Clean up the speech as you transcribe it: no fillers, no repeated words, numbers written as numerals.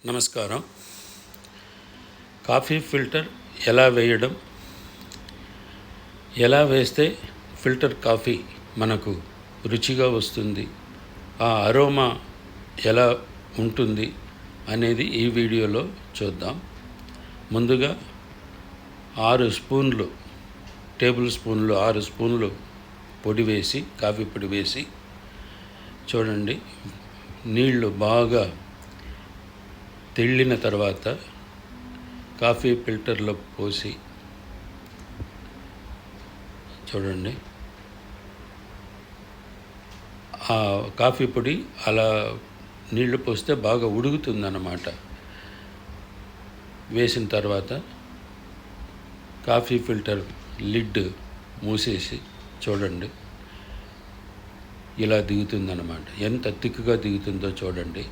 నమస్కారం. Coffee filter ఎలా వేయడం, ఎలా వేస్తే ఫిల్టర్ కాఫీ మనకు రుచిగా వస్తుంది, ఆ అరోమా ఎలా ఉంటుంది అనేది ఈ వీడియోలో చూద్దాం. ముందుగా 6 స్పూన్లు టేబుల్ స్పూన్లు 6 స్పూన్లు పొడి వేసి, కాఫీ పొడి వేసి చూడండి. నీళ్లు బాగా తెళ్ళిన తర్వాత కాఫీ ఫిల్టర్లో పోసి చూడండి. ఆ కాఫీ పొడి అలా నీళ్లు పోస్తే బాగా ఉడుకుతుందన్నమాట. వేసిన తర్వాత కాఫీ ఫిల్టర్ లిడ్ మూసేసి చూడండి, ఇలా దిగుతుందన్నమాట. ఎంత థిక్గా దిగుతుందో చూడండి.